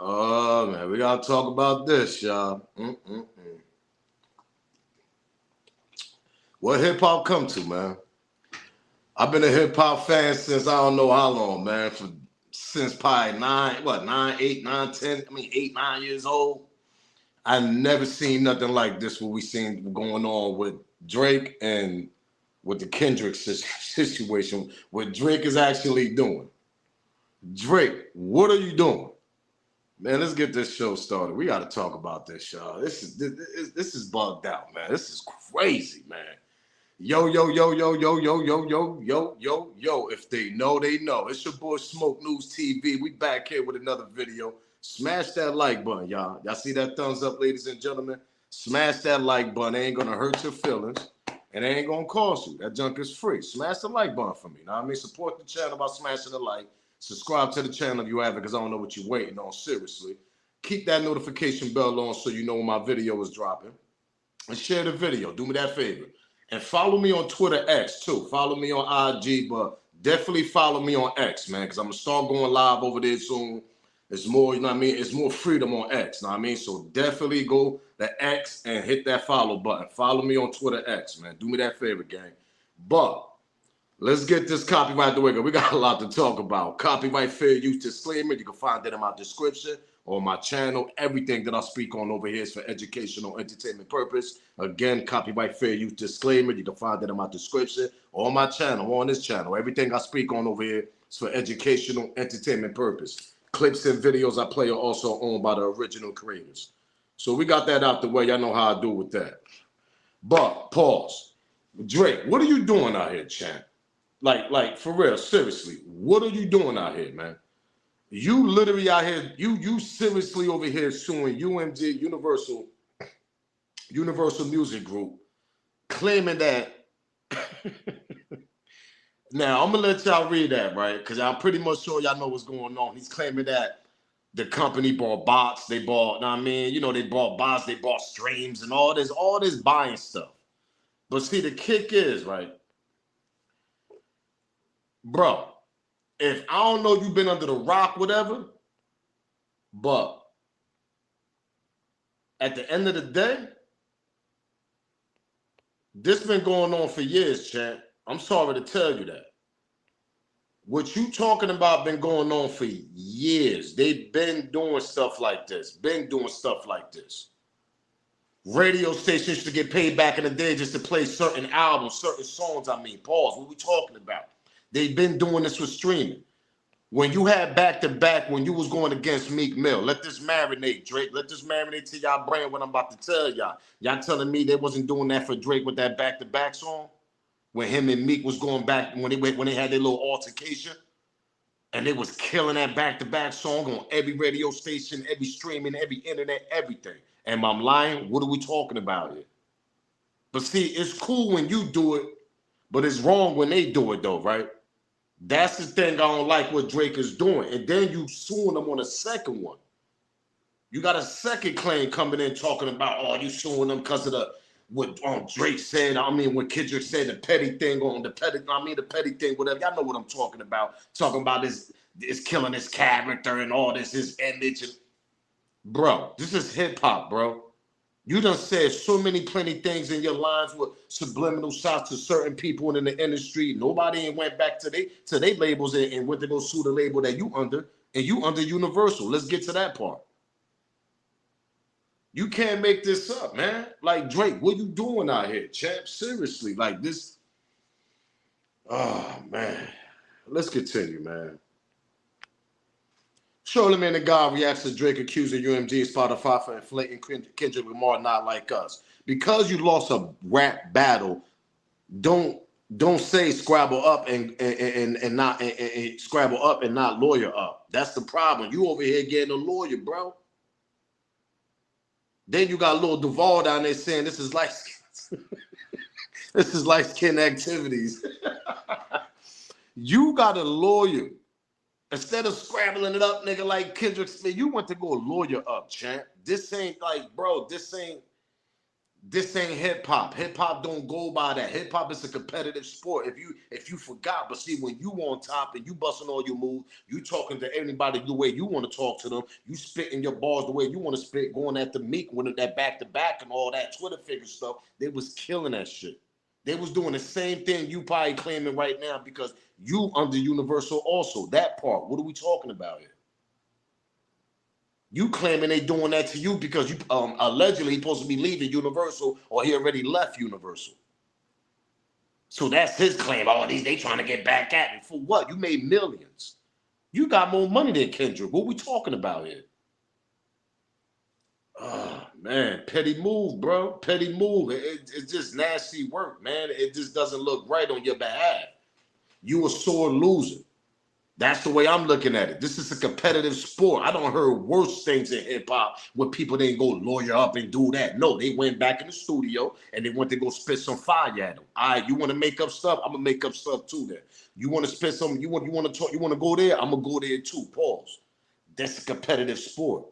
Oh man, we gotta talk about this, y'all. What hip hop come to, man? I've been a hip hop fan since I don't know how long, man. Since probably 8, 9 years old. I never seen nothing like this. What we seen going on with Drake and with the Kendrick situation. What Drake is actually doing. Drake, what are you doing? Man, let's get this show started. We got to talk about this, y'all. This is bugged out, man. This is crazy, man. Yo, yo, yo, yo, yo, yo, yo, yo, yo, yo, yo. If they know, they know. It's your boy Smoke News TV. We back here with another video. Smash that like button, y'all. Y'all see that thumbs up, ladies and gentlemen? Smash that like button. It ain't gonna hurt your feelings. And it ain't gonna cost you. That junk is free. Smash the like button for me. Now, I mean, support the channel by smashing the like. Subscribe to the channel if you haven't, because I don't know what you're waiting on. Seriously. Keep that notification bell on so you know when my video is dropping. And share the video. Do me that favor. And follow me on Twitter X too. Follow me on IG, but definitely follow me on X, man, because I'm gonna start going live over there soon. It's more, you know what I mean? It's more freedom on X, you know what I mean? So definitely go to X and hit that follow button. Follow me on Twitter X, man. Do me that favor, gang. But let's get this copyright out the way. We got a lot to talk about. Copyright fair use disclaimer. You can find that in my description or my channel. Everything that I speak on over here is for educational, entertainment purpose. Again, copyright fair use disclaimer. You can find that in my description or on my channel, or on this channel. Everything I speak on over here is for educational, entertainment purpose. Clips and videos I play are also owned by the original creators. So we got that out the way. Y'all know how I do with that. But pause. Drake, what are you doing out here, champ? Like for real, seriously, what are you doing out here, man? You literally out here, you seriously over here suing UMG, Universal Music Group, claiming that. Now I'm gonna let y'all read that, right? Because I'm pretty much sure y'all know what's going on. He's claiming that the company bought bots, they bought, know what I mean, they bought bots, they bought streams and all this buying stuff. But see, the kick is, right, bro. If I don't know you've been under the rock, whatever, but at the end of the day, this been going on for years, champ. I'm sorry to tell you that. What you talking about been going on for years. They've been doing stuff like this. Radio stations used to get paid back in the day just to play certain albums, certain songs. I mean, pause. What we talking about? They've been doing this with streaming. When you had back-to-back, when you was going against Meek Mill, let this marinate, Drake. Let this marinate to y'all brain what I'm about to tell y'all. Y'all telling me they wasn't doing that for Drake with that back-to-back song? When him and Meek was going back, when they had their little altercation, and they was killing that back-to-back song on every radio station, every streaming, every internet, everything. Am I lying? What are we talking about here? But see, it's cool when you do it, but it's wrong when they do it though, right? That's the thing I don't like what Drake is doing. And then you suing them on a second one. You got a second claim coming in talking about, oh, you suing them because of what Drake said. I mean, what Kendrick said, the petty thing, whatever. Y'all know what I'm talking about. Talking about this killing his character and all this, his image. And, bro, this is hip hop, bro. You done said plenty things in your lines with subliminal shots to certain people in the industry. Nobody ain't went back to they labels and went to go sue the label that you under, and you under Universal. Let's get to that part. You can't make this up, man. Like, Drake, what you doing out here, champ? Seriously, like this. Oh, man. Let's continue, man. Charlamagne the God reacts to Drake accusing UMG and Spotify for inflating Kendrick Lamar not like us. Because you lost a rap battle, don't say scrabble up and not scrabble up and not lawyer up. That's the problem. You over here getting a lawyer, bro. Then you got little Duval down there saying this is light this is light skin activities. You got a lawyer. Instead of scrabbling it up, nigga, like Kendrick Smith, you went to go lawyer up, champ. This ain't like, bro, this ain't This ain't hip hop. Hip hop don't go by that. Hip hop is a competitive sport. If you forgot, but see, when you on top and you busting all your moves, you talking to anybody the way you want to talk to them. You spitting your bars the way you want to spit, going at the Meek when that back to back and all that Twitter figure stuff. They was killing that shit. They was doing the same thing you probably claiming right now because you under Universal also. That part. What are we talking about here? You claiming they doing that to you because you allegedly supposed to be leaving Universal or he already left Universal. So that's his claim. Oh, they trying to get back at me. For what? You made millions. You got more money than Kendrick. What we talking about here? Oh, man. Petty move, bro. Petty move. It's just nasty work, man. It just doesn't look right on your behalf. You a sore loser. That's the way I'm looking at it. This is a competitive sport. I don't heard worse things in hip hop where people didn't go lawyer up and do that. No, they went back in the studio and they went to go spit some fire at them. All right, you want to make up stuff? I'm gonna make up stuff too. Then you want to spit some? You want to talk? You want to go there? I'm gonna go there too. Pause. That's a competitive sport.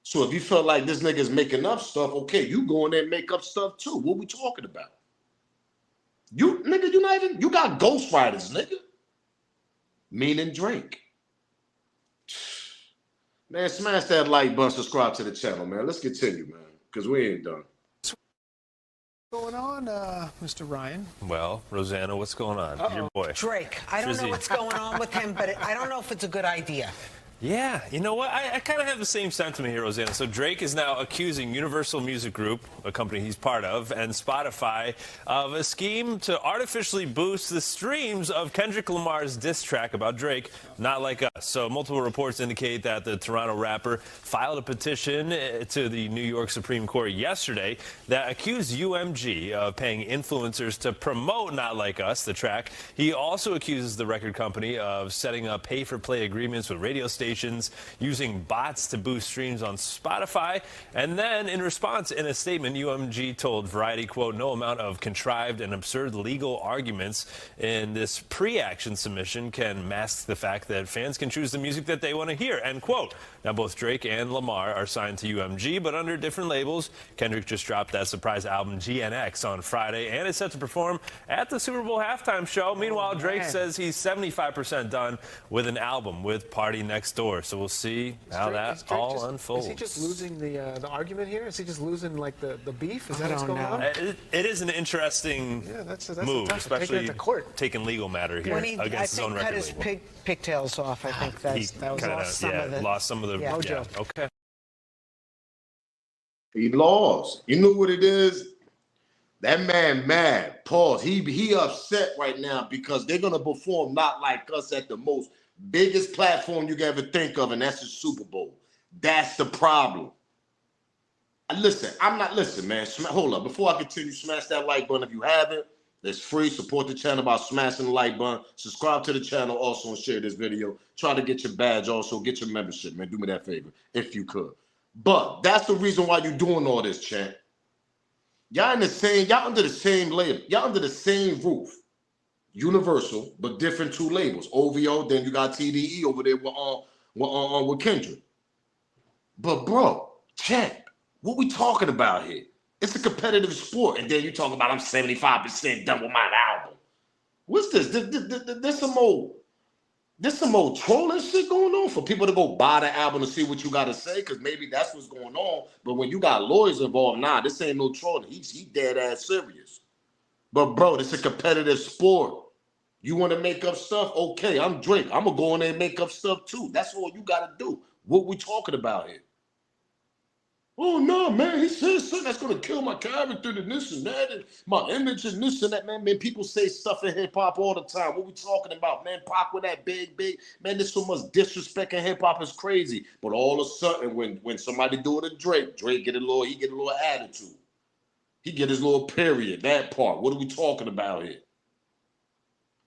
So if you feel like this nigga is making up stuff, okay, you go in there and make up stuff too. What we talking about? You nigga, you not even. You got ghostwriters, nigga. Meaning Drake. Man, smash that like button, subscribe to the channel, man. Let's continue, man, because we ain't done. What's going on, Mr. Ryan? Well, Rosanna, what's going on? Your boy. Drake. I don't know what's going on with him, but I don't know if it's a good idea. Yeah, you know what? I kind of have the same sentiment here, Rosanna. So Drake is now accusing Universal Music Group, a company he's part of, and Spotify of a scheme to artificially boost the streams of Kendrick Lamar's diss track about Drake, Not Like Us. So multiple reports indicate that the Toronto rapper filed a petition to the New York Supreme Court yesterday that accused UMG of paying influencers to promote Not Like Us, the track. He also accuses the record company of setting up pay-for-play agreements with radio stations, using bots to boost streams on Spotify. And then in response, in a statement, UMG told Variety, quote, no amount of contrived and absurd legal arguments in this pre-action submission can mask the fact that fans can choose the music that they want to hear, end quote. Now, both Drake and Lamar are signed to UMG, but under different labels. Kendrick just dropped that surprise album GNX on Friday and is set to perform at the Super Bowl halftime show. Meanwhile, Drake says he's 75% done with an album with Party Next Door. So we'll see how that all unfolds. Is he just losing the argument here? Is he just losing like the beef? Is that what's going on? It is an interesting move, especially taking legal matter here against his own record label. Cut his pigtails off. I think that lost some of the mojo. Okay. He lost. You know what it is? That man mad. Pause. He upset right now because they're gonna perform Not Like Us at the most biggest platform you can ever think of, and that's the Super Bowl. That's the problem. Listen, man. Hold up. Before I continue, smash that like button if you haven't. It's free. Support the channel by smashing the like button. Subscribe to the channel also and share this video. Try to get your badge also. Get your membership, man. Do me that favor if you could. But that's the reason why you're doing all this, champ. Y'all under the same label. Y'all under the same roof. Universal, but different two labels. OVO, then you got TDE over there with Kendrick. But bro, champ, what we talking about here? It's a competitive sport, and then you talk about I'm 75% done with my album. What's this? There's some old trolling shit going on for people to go buy the album to see what you got to say, because maybe that's what's going on. But when you got lawyers involved, nah, this ain't no trolling. He dead ass serious. But bro, this is a competitive sport. You want to make up stuff? Okay, I'm Drake. I'm going to go in there and make up stuff too. That's all you got to do. What we talking about here? Oh, no, man. He said something that's going to kill my character and this and that and my image and this and that, man. Man, people say stuff in hip-hop all the time. What we talking about, man? Pac with that big. Man, there's so much disrespect in hip-hop. It's crazy. But all of a sudden, when somebody do it to Drake get a little attitude. He get his little period, that part. What are we talking about here?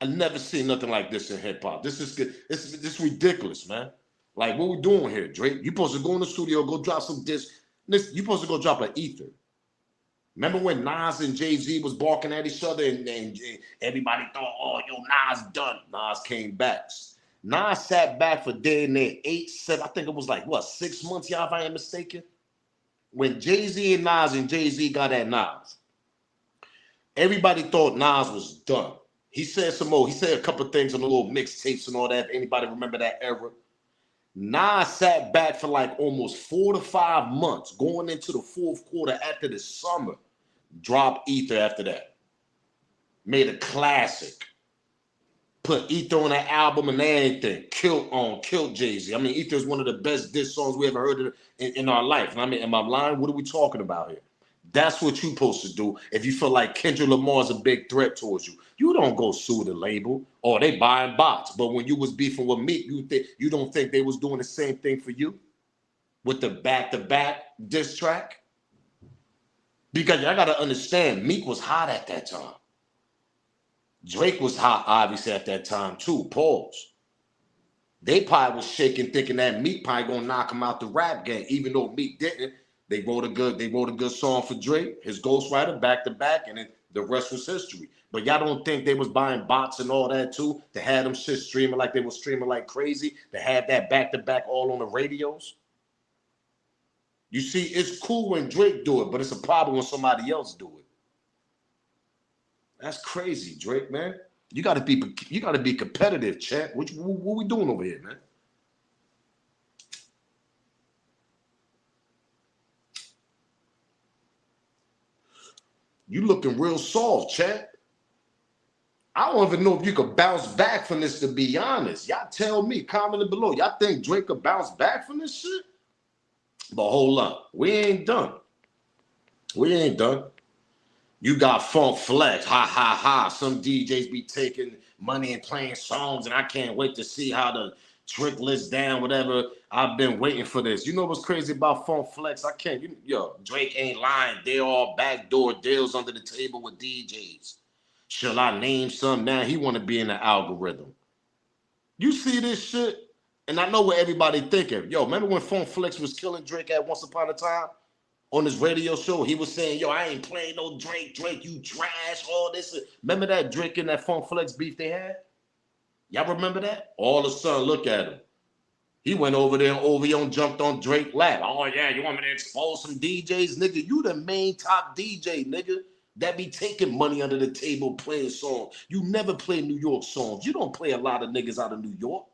I never seen nothing like this in hip hop. This is ridiculous, man. Like, what we doing here, Drake? You supposed to go in the studio, go drop some discs. You supposed to go drop an ether. Remember when Nas and Jay-Z was barking at each other and everybody thought, oh, yo, Nas done. Nas came back. Nas sat back for damn near 8, 7, I think it was like, what, 6 months, y'all, if I ain't mistaken? when Jay-Z and Jay-Z got at Nas, everybody thought Nas was done. He said some more. He said a couple of things on the little mixtapes and all that. If anybody remember that era? Nas sat back for like almost 4 to 5 months, going into the fourth quarter after the summer. Dropped Ether after that. Made a classic. Put Ether on an album and everything. Killed Jay-Z. I mean, Ether is one of the best diss songs we ever heard in our life. And I mean, am I lying? What are we talking about here? That's what you're supposed to do if you feel like Kendrick Lamar is a big threat towards you. You don't go sue the label or they buying bots. But when you was beefing with Meek, you don't think they was doing the same thing for you with the back-to-back diss track? Because y'all got to understand, Meek was hot at that time. Drake was hot, obviously, at that time, too. Pause. They probably was shaking, thinking that Meek probably gonna knock him out the rap game, even though Meek didn't. They wrote a good song for Drake, his ghostwriter, back to back, and then the rest was history. But y'all don't think they was buying bots and all that too, to have them shit streaming like they was streaming like crazy, to have that back to back all on the radios? You see, it's cool when Drake do it, but it's a problem when somebody else do it. That's crazy, Drake, man. You gotta be competitive, chat. What we doing over here, man? You looking real soft, chat. I don't even know if you could bounce back from this, to be honest. Y'all tell me, comment it below. Y'all think Drake could bounce back from this shit? But hold up, we ain't done. We ain't done. You got Funk Flex, ha ha ha. Some DJs be taking money and playing songs, and I can't wait to see how the trick list down, whatever. I've been waiting for this. You know what's crazy about Funk Flex? I can't. Drake ain't lying. They all backdoor deals under the table with DJs. Shall I name some now? He want to be in the algorithm. You see this shit? And I know what everybody thinking. Yo, remember when Funk Flex was killing Drake at Once Upon a Time? On his radio show, he was saying, yo, I ain't playing no Drake, you trash, all this. Remember that Drake and that Funk Flex beef they had? Y'all remember that? All of a sudden, look at him. He went over there and OVO and jumped on Drake's lap. Oh, yeah, you want me to expose some DJs? Nigga, you the main top DJ, nigga, that be taking money under the table playing songs. You never play New York songs. You don't play a lot of niggas out of New York.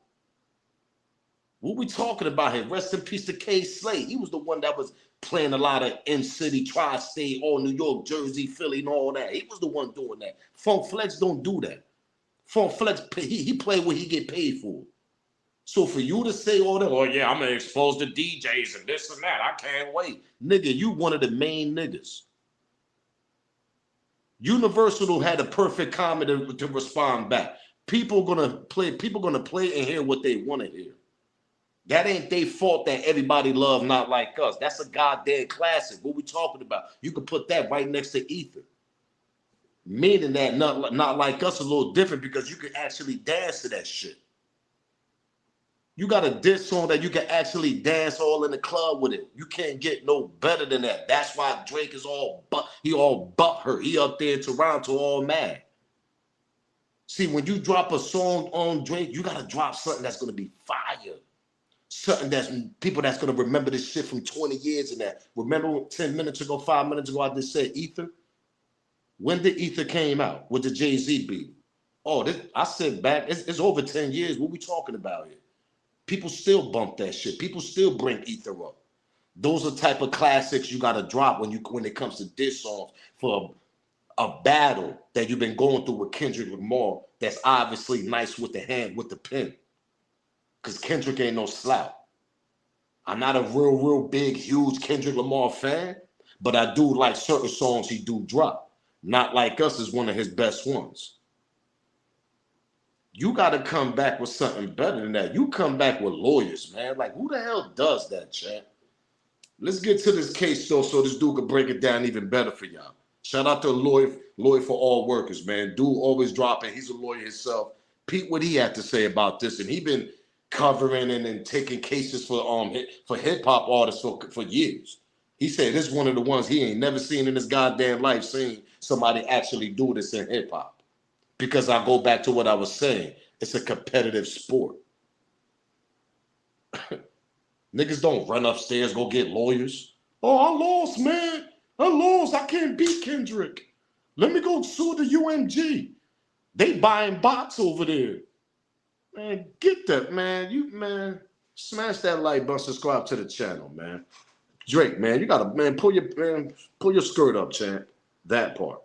What we talking about here? Rest in peace to K. Slade. He was the one that was playing a lot of in-city, tri-state, all New York, Jersey, Philly, and all that. He was the one doing that. Funk Flex don't do that. Funk Flex, he play what he get paid for. So for you to say all that, oh yeah, I'm gonna expose the DJs and this and that, I can't wait. Nigga, you one of the main niggas. Universal had a perfect comment to respond back. People gonna play and hear what they want to hear. That ain't their fault that everybody love Not Like Us. That's a goddamn classic. What we talking about? You can put that right next to Ether. Meaning that Not Like Us a little different because you can actually dance to that shit. You got a diss song that you can actually dance all in the club with it. You can't get no better than that. That's why Drake is all butthurt. He up there in Toronto all mad. See, when you drop a song on Drake, you got to drop something that's going to be fire. Something that's people that's going to remember this shit from 20 years and that. Remember 10 minutes ago, 5 minutes ago, I just said Ether? When did Ether came out with the Jay-Z beat? Oh, I said back, it's over 10 years. What we talking about here? People still bump that shit. People still bring Ether up. Those are type of classics you got to drop when it comes to diss songs for a battle that you've been going through with Kendrick Lamar that's obviously nice with the pen. Because Kendrick ain't no slouch. I'm not a real big, huge Kendrick Lamar fan, but I do like certain songs he do drop. Not Like Us is one of his best ones. You got to come back with something better than that. You come back with lawyers, man. Like, who the hell does that, chat? Let's get to this case, though, so this dude can break it down even better for y'all. Shout out to lawyer for all workers, man. Dude always dropping. He's a lawyer himself. Pete, what he had to say about this, and he been covering and taking cases for hip hop artists for years. He said this is one of the ones he ain't never seen in his goddamn life, seeing somebody actually do this in hip hop. Because I go back to what I was saying, it's a competitive sport. Niggas don't run upstairs, go get lawyers. Oh, I lost, man. I lost. I can't beat Kendrick. Let me go sue the UMG. They buying bots over there. Man, get that, man. Man, smash that like button, subscribe to the channel, man. Drake, man, you gotta, man, pull your skirt up, champ. That part.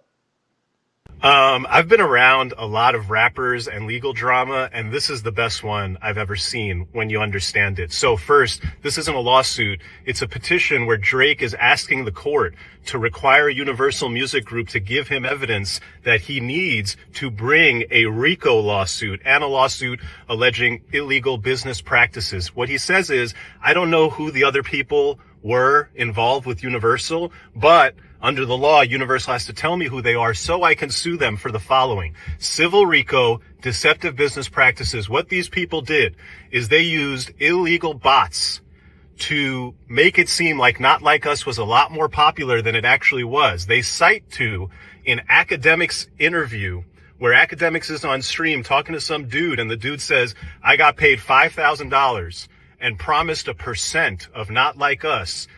I've been around a lot of rappers and legal drama, and this is the best one I've ever seen when you understand it. So first, this isn't a lawsuit. It's a petition where Drake is asking the court to require Universal Music Group to give him evidence that he needs to bring a RICO lawsuit and a lawsuit alleging illegal business practices. What he says is, I don't know who the other people were involved with Universal, but under the law, Universal has to tell me who they are so I can sue them for the following: civil RICO, deceptive business practices. What these people did is they used illegal bots to make it seem like Not Like Us was a lot more popular than it actually was. They cite to an Academics interview where Academics is on stream talking to some dude, and the dude says, I got paid $5,000 and promised a % of Not Like Us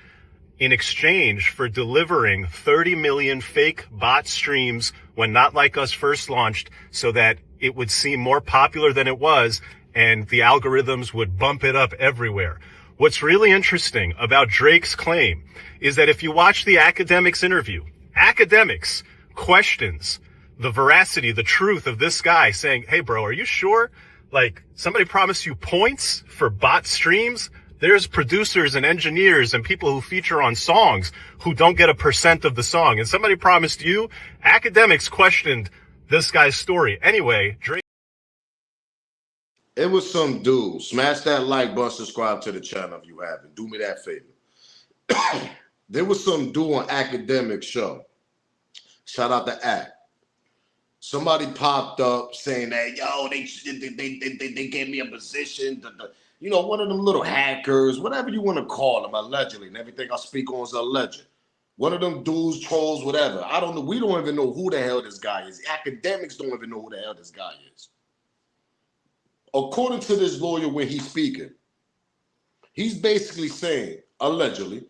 in exchange for delivering 30 million fake bot streams when Not Like Us first launched so that it would seem more popular than it was and the algorithms would bump it up everywhere. What's really interesting about Drake's claim is that if you watch the Academics interview, Academics questions the veracity, the truth of this guy saying, hey bro, are you sure? Like, somebody promised you points for bot streams? There's producers and engineers and people who feature on songs who don't get a % of the song. And somebody promised you. Academics questioned this guy's story. Anyway, Drake. It was some dude. Smash that like button, subscribe to the channel if you haven't. Do me that favor. There was some dude on Academic show. Shout out to Act. Somebody popped up saying that, yo, they gave me a position. You know, one of them little hackers, whatever you want to call them, allegedly, and everything I speak on is alleged. One of them dudes, trolls, whatever. I don't know. We don't even know who the hell this guy is. Academics don't even know who the hell this guy is. According to this lawyer, when he's speaking, he's basically saying, allegedly,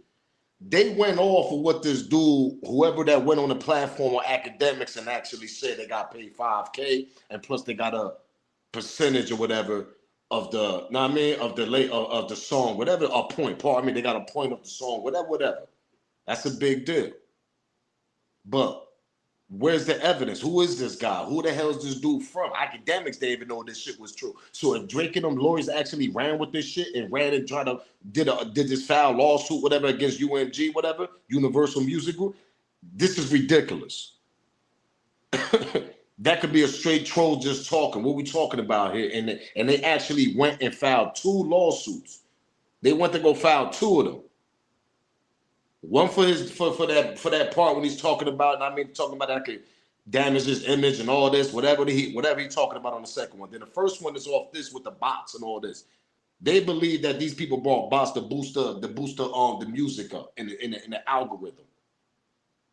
they went off of what this dude, whoever that went on the platform on Academics and actually said they got paid $5K and plus they got a percentage or whatever of the, know what I mean, of the of the song, whatever, a point, pardon me, they got a point of the song, whatever. That's a big deal. But where's the evidence? Who is this guy? Who the hell is this dude from? Academics, they even know this shit was true. So if Drake and them lawyers actually ran with this shit and ran and tried to did this foul lawsuit, whatever, against UMG, whatever, Universal Music Group, this is ridiculous. That could be a straight troll just talking. What we talking about here? And they actually went and filed 2 lawsuits. They went to go file 2 of them. One for that part when he's talking about, and I mean talking about that could damage his image and all this, whatever he talking about on the second one. Then the first one is off this with the bots and all this. They believe that these people brought bots to boost the music up in the algorithm.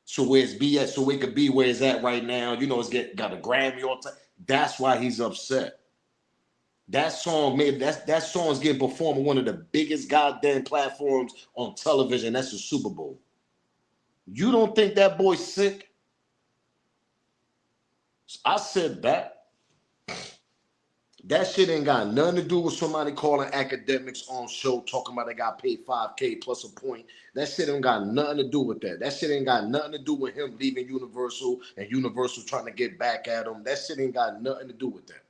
So where it's be at, so it could be where it's at right now. You know, it's got a Grammy all time. That's why he's upset. That song, maybe that song is getting performed on one of the biggest goddamn platforms on television. That's the Super Bowl. You don't think that boy's sick? I said that. That shit ain't got nothing to do with somebody calling Academics on show talking about they got paid $5K plus a point. That shit ain't got nothing to do with that. That shit ain't got nothing to do with him leaving Universal and Universal trying to get back at him. That shit ain't got nothing to do with that.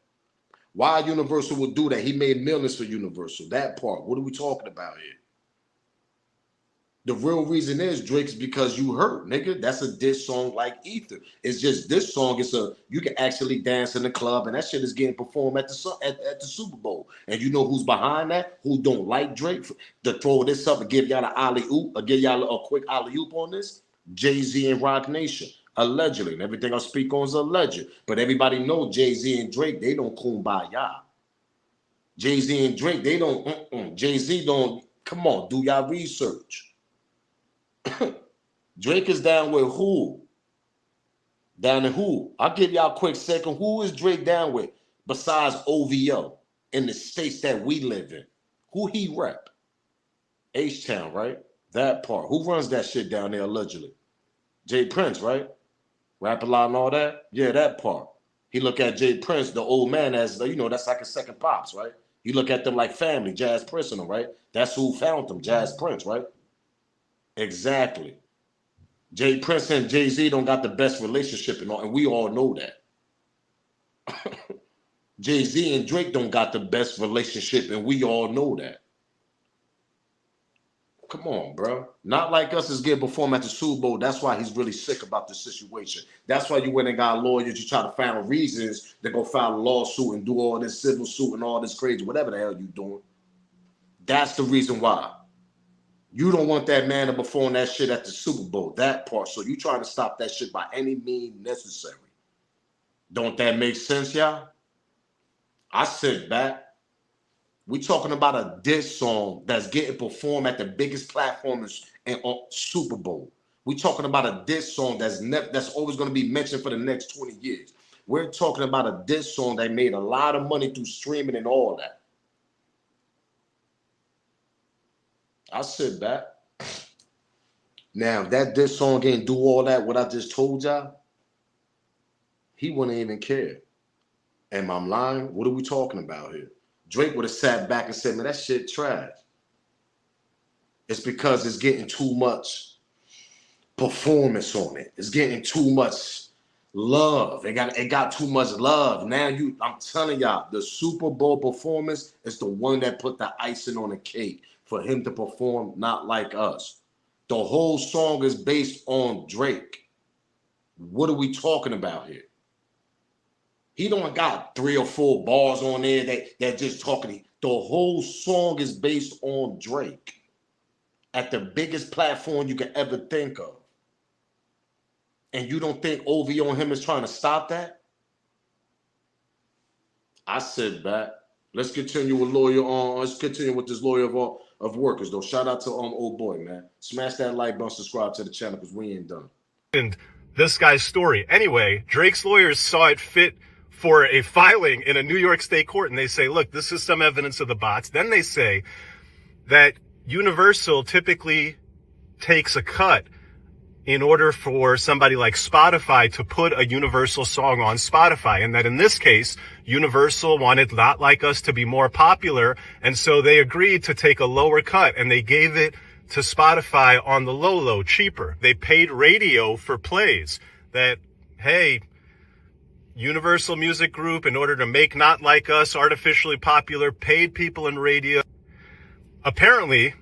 Why Universal would do that? He made millions for Universal. That part. What are we talking about here? The real reason is, Drake's because you hurt, nigga. That's a diss song like Ether. It's just this song is you can actually dance in the club, and that shit is getting performed at the Super Bowl. And you know who's behind that? Who don't like Drake? To throw this up and give y'all an alley-oop, or give y'all a quick alley-oop on this? Jay-Z and Roc Nation. Allegedly. And everything I speak on is alleged. But everybody knows Jay-Z and Drake, they don't kumbaya. Jay-Z and Drake, they don't, Jay-Z don't, come on, do y'all research. Drake is down with who? Down to who? I'll give y'all a quick second. Who is Drake down with besides OVO in the states that we live in? Who he rep? H-Town, right? That part. Who runs that shit down there allegedly? Jay Prince, right? Rap a lot and all that. Yeah, that part. He look at Jay Prince, the old man, as you know, that's like his second pops, right? You look at them like family, Jazz Prince and them, right? That's who found them, Jazz Prince, right? Exactly. Jay Prince and Jay-Z don't got the best relationship and all, and we all know that. Jay-Z and Drake don't got the best relationship, and we all know that. Come on, bro. Not Like Us is getting performed at the Super Bowl. That's why he's really sick about the situation. That's why you went and got lawyers. You try to find reasons to go file a lawsuit and do all this civil suit and all this crazy, whatever the hell you doing. That's the reason why. You don't want that man to perform that shit at the Super Bowl, that part. So you trying to stop that shit by any means necessary. Don't that make sense, y'all? I sit back. We talking about a diss song that's getting performed at the biggest platforms and on Super Bowl. We talking about a diss song that's always going to be mentioned for the next 20 years. We're talking about a diss song that made a lot of money through streaming and all that. I sit back. Now, if that diss song ain't do all that, what I just told y'all, he wouldn't even care. Am I lying? What are we talking about here? Drake would have sat back and said, man, that shit trash. It's because it's getting too much performance on it. It's getting too much love. It got too much love. Now I'm telling y'all, the Super Bowl performance is the one that put the icing on the cake for him to perform Not Like Us. The whole song is based on Drake. What are we talking about here? He don't got 3 or 4 bars on there that just talking. The whole song is based on Drake at the biggest platform you can ever think of. And you don't think OV on him is trying to stop that? I sit back. Let's continue with let's continue with this lawyer of workers though. Shout out to old boy, man. Smash that like button, subscribe to the channel because we ain't done. And this guy's story. Anyway, Drake's lawyers saw it fit for a filing in a New York state court, and they say, look, this is some evidence of the bots. Then they say that Universal typically takes a cut in order for somebody like Spotify to put a Universal song on Spotify, and that in this case, Universal wanted Not Like Us to be more popular, and so they agreed to take a lower cut, and they gave it to Spotify on the low, cheaper. They paid radio for plays that, hey, Universal Music Group, in order to make Not Like Us artificially popular, paid people in radio. Apparently,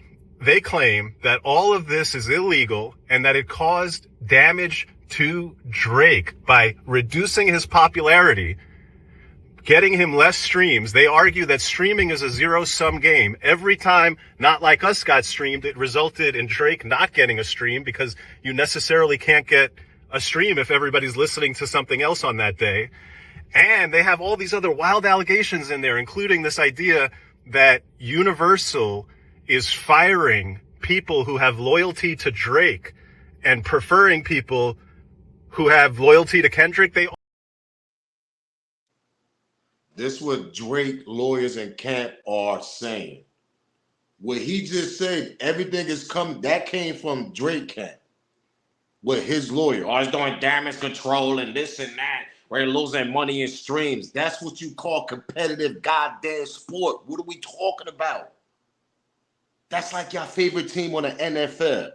they claim that all of this is illegal and that it caused damage to Drake by reducing his popularity, getting him less streams. They argue that streaming is a zero-sum game. Every time Not Like Us got streamed, it resulted in Drake not getting a stream because you necessarily can't get a stream if everybody's listening to something else on that day. And they have all these other wild allegations in there, including this idea that Universal is firing people who have loyalty to Drake and preferring people who have loyalty to Kendrick. This is what Drake lawyers and camp are saying. What he just said, everything is that came from Drake camp. With his lawyer, he's doing damage control and this and that. We're losing money in streams. That's what you call competitive goddamn sport. What are we talking about? That's like your favorite team on the NFL.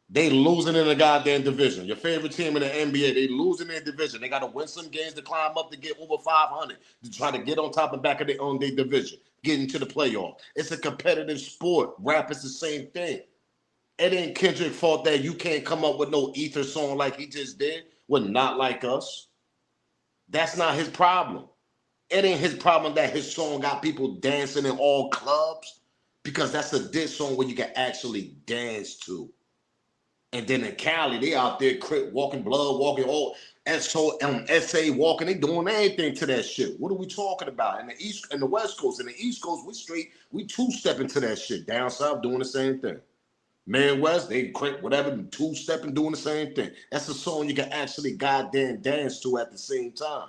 They losing in the goddamn division. Your favorite team in the NBA, they losing in the division. They got to win some games to climb up to get over 500 to try to get on top and back of their own division, get into the playoff. It's a competitive sport. Rap is the same thing. It ain't Kendrick's fault that you can't come up with no ether song like he just did with Not Like Us. That's not his problem. It ain't his problem that his song got people dancing in all clubs because that's a diss song where you can actually dance to. And then in Cali, they out there walking, blood walking, all SA walking, they doing anything to that shit. What are we talking about? In the East and the West Coast, in the East Coast, we two-stepping to that shit. Down South doing the same thing. Midwest, they whatever, two-stepping, doing the same thing. That's a song you can actually goddamn dance to at the same time.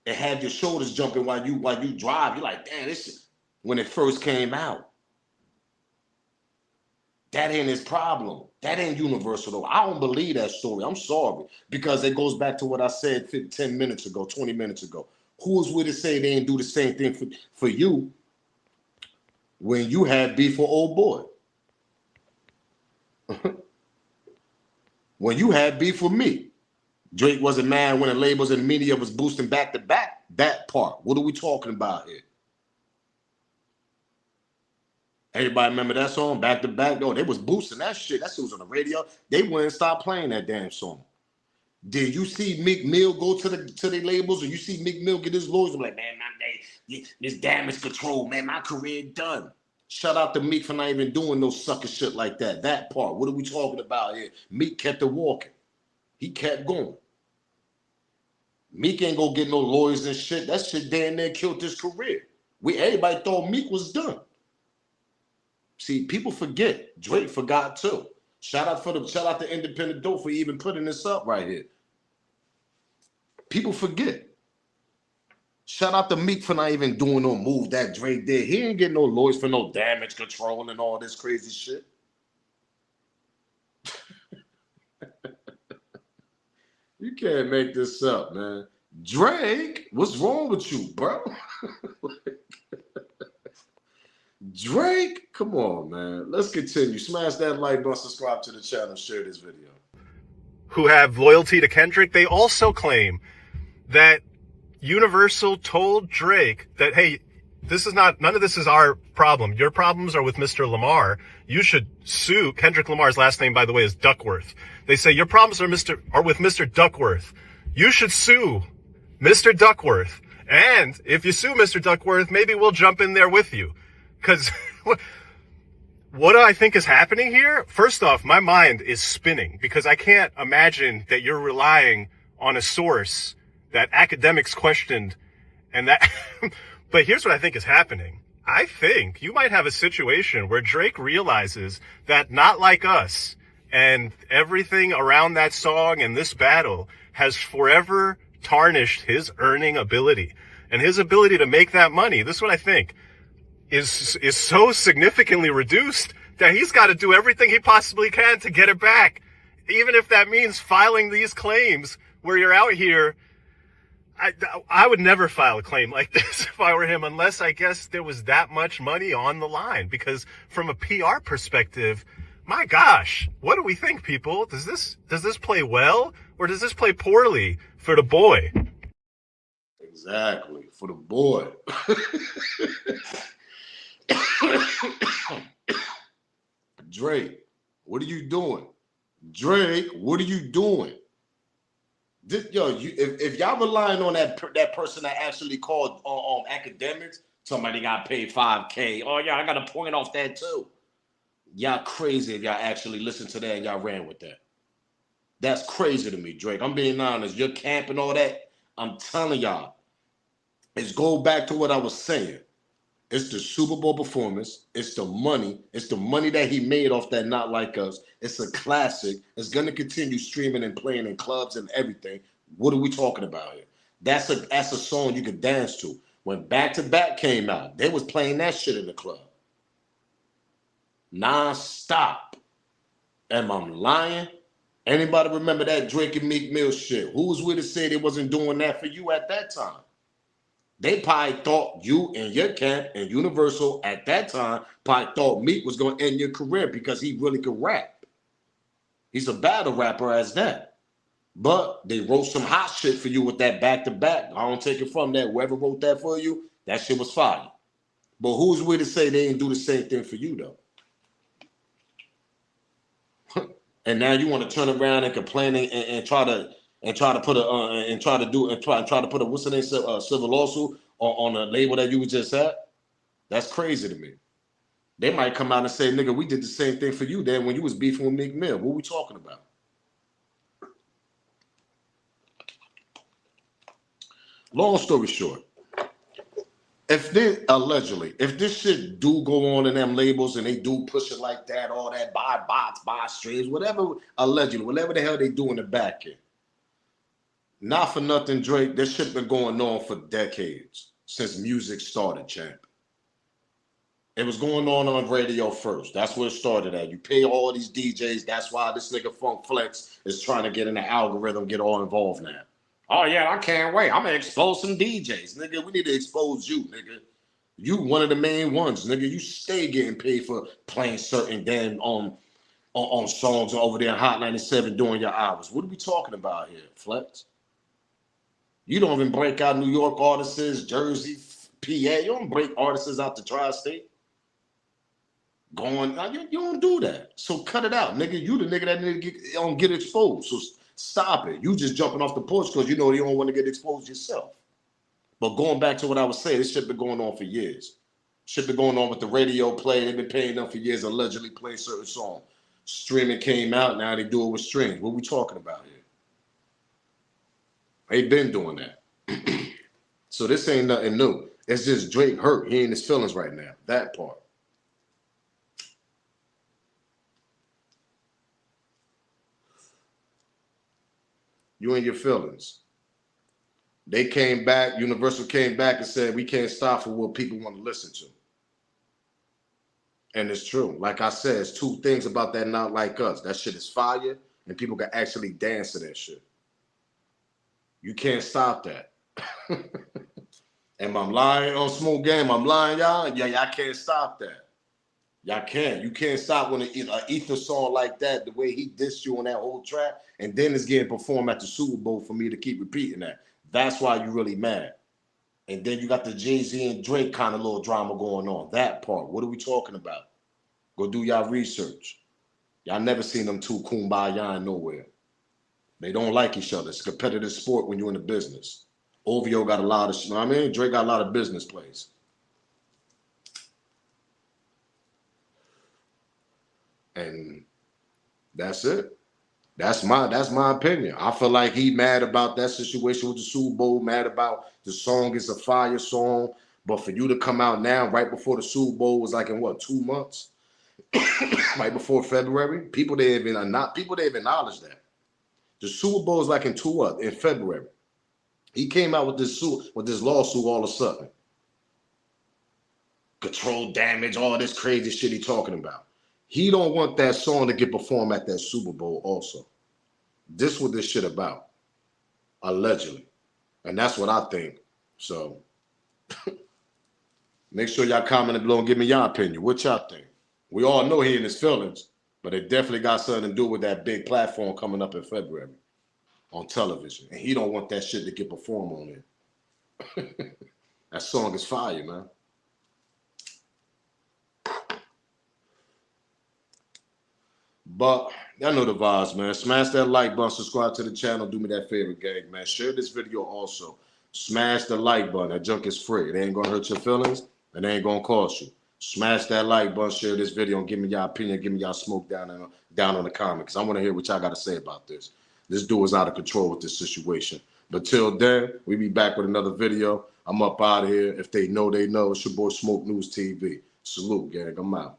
And have your shoulders jumping while you drive. You're like, damn, this shit, when it first came out. That ain't his problem. That ain't Universal though. I don't believe that story. I'm sorry. Because it goes back to what I said 10 minutes ago, 20 minutes ago. Who's with to say they didn't do the same thing for you when you had beef with old boy? When you had beef with me. Drake wasn't mad when the labels and the media was boosting back to back. That part. What are we talking about here? Everybody remember that song, Back to Back? Oh, they was boosting that shit. That shit was on the radio. They wouldn't stop playing that damn song. Did you see Meek Mill go to the labels, or you see Meek Mill get his lawyers? I'm like, man, this damage control, man, my career done. Shout out to Meek for not even doing no sucker shit like that. That part. What are we talking about here? Meek kept it walking. He kept going. Meek ain't gonna get no lawyers and shit. That shit damn near killed his career. Everybody thought Meek was done. See, people forget. Drake forgot too. Shout out to Independent Dope for even putting this up right here. People forget. Shout out to Meek for not even doing no move that Drake did. He ain't getting no lawyers for no damage control and all this crazy shit. You can't make this up, man. Drake, what's wrong with you, bro? Drake, come on, man. Let's continue. Smash that like button, subscribe to the channel, share this video. Who have loyalty to Kendrick, they also claim that Universal told Drake that, hey, none of this is our problem. Your problems are with Mr. Lamar. You should sue. Kendrick Lamar's last name, by the way, is Duckworth. They say your problems are with Mr. Duckworth. You should sue Mr. Duckworth. And if you sue Mr. Duckworth, maybe we'll jump in there with you. Because what do I think is happening here? First off, my mind is spinning because I can't imagine that you're relying on a source that academics questioned and that. But here's what I think is happening. I think you might have a situation where Drake realizes that Not Like Us and everything around that song and this battle has forever tarnished his earning ability and his ability to make that money. This is what I think. Is so significantly reduced that he's got to do everything he possibly can to get it back. Even if that means filing these claims where you're out here. I would never file a claim like this if I were him, unless I guess there was that much money on the line. Because from a PR perspective, my gosh, what do we think, people? Does this play well or does this play poorly for the boy? Exactly, for the boy. Drake, what are you doing? Drake, what are you doing? If y'all relying on that person that actually called academics, somebody got paid $5K. Oh yeah, I got a point off that too. Y'all crazy if y'all actually listen to that and y'all ran with that. That's crazy to me, Drake. I'm being honest. Your camp and all that, I'm telling y'all, it's go back to what I was saying. It's the Super Bowl performance. It's the money. It's the money that he made off that Not Like Us. It's a classic. It's going to continue streaming and playing in clubs and everything. What are we talking about here? That's a song you could dance to. When Back to Back came out, they was playing that shit in the club. Non-stop. Am I lying? Anybody remember that Drake and Meek Mill shit? Who was with to say they wasn't doing that for you at that time? They probably thought you and your camp and Universal at that time probably thought Meek was going to end your career because he really could rap. He's a battle rapper as that. But they wrote some hot shit for you with that back-to-back. I don't take it from that. Whoever wrote that for you, that shit was fire. But who's with to say they didn't do the same thing for you, though? And now you want to turn around and complain and try to put a what's the name, civil lawsuit on a label that you was just at. That's crazy to me. They might come out and say, nigga, we did the same thing for you then when you was beefing with Meek Mill. What we talking about? Long story short, if this shit do go on in them labels and they do push it like that, all that, buy bots, buy streams, whatever, allegedly, whatever the hell they do in the back end. Not for nothing, Drake, this shit been going on for decades, since music started, champ. It was going on radio first. That's where it started at. You pay all these DJs. That's why this nigga Funk Flex is trying to get in the algorithm, get all involved now. Oh yeah, I can't wait. I'm gonna expose some DJs, nigga. We need to expose you, nigga. You one of the main ones, nigga. You stay getting paid for playing certain damn on songs over there in Hot 97 during your hours. What are we talking about here, Flex? You don't even break out New York artists, Jersey, PA. You don't break artists out the tri-state. You don't do that. So cut it out, nigga. You the nigga that need to get exposed. So stop it. You just jumping off the porch because you know you don't want to get exposed yourself. But going back to what I was saying, this shit been going on for years. Shit been going on with the radio play. They've been paying them for years, allegedly play certain song. Streaming came out, now they do it with streams. What we talking about here? They been doing that. So this ain't nothing new. It's just Drake hurt. He in his feelings right now. That part. You in your feelings. They came back, Universal came back and said, we can't stop for what people want to listen to. And it's true. Like I said, it's two things about that Not Like Us. That shit is fire, and people can actually dance to that shit. You can't stop that. Am I lying on Smooth Game? I'm lying, y'all? Yeah, y'all can't stop that. Y'all can't. You can't stop when an ether song like that, the way he dissed you on that whole track, and then it's getting performed at the Super Bowl for me to keep repeating that. That's why you're really mad. And then you got the Jay-Z and Drake kind of little drama going on. That part. What are we talking about? Go do y'all research. Y'all never seen them two kumbaya nowhere. They don't like each other. It's a competitive sport when you're in the business. OVO got a lot of, you know what I mean? Drake got a lot of business plays. And that's it. That's my opinion. I feel like he mad about that situation with the Super Bowl, mad about the song is a fire song. But for you to come out now, right before the Super Bowl was like in what, 2 months? Right before February? People didn't even acknowledge that. The Super Bowl is like in February. He came out with this lawsuit all of a sudden. Control damage, all this crazy shit he talking about. He don't want that song to get performed at that Super Bowl also. This what this shit about. Allegedly. And that's what I think. So make sure y'all comment below and give me your opinion. What y'all think? We all know he in his feelings, but it definitely got something to do with that big platform coming up in February on television. And he don't want that shit to get performed on it. That song is fire, man. But y'all know the vibes, man. Smash that like button, subscribe to the channel, do me that favor, gang, man. Share this video also. Smash the like button. That junk is free. It ain't gonna hurt your feelings. It ain't gonna cost you. Smash that like button, share this video, and give me y'all opinion, give me y'all smoke down on the comments. I want to hear what y'all got to say about this. This dude is out of control with this situation. But till then, we be back with another video. I'm up out of here. If they know, they know. It's your boy Smoke News TV. Salute, gang. I'm out.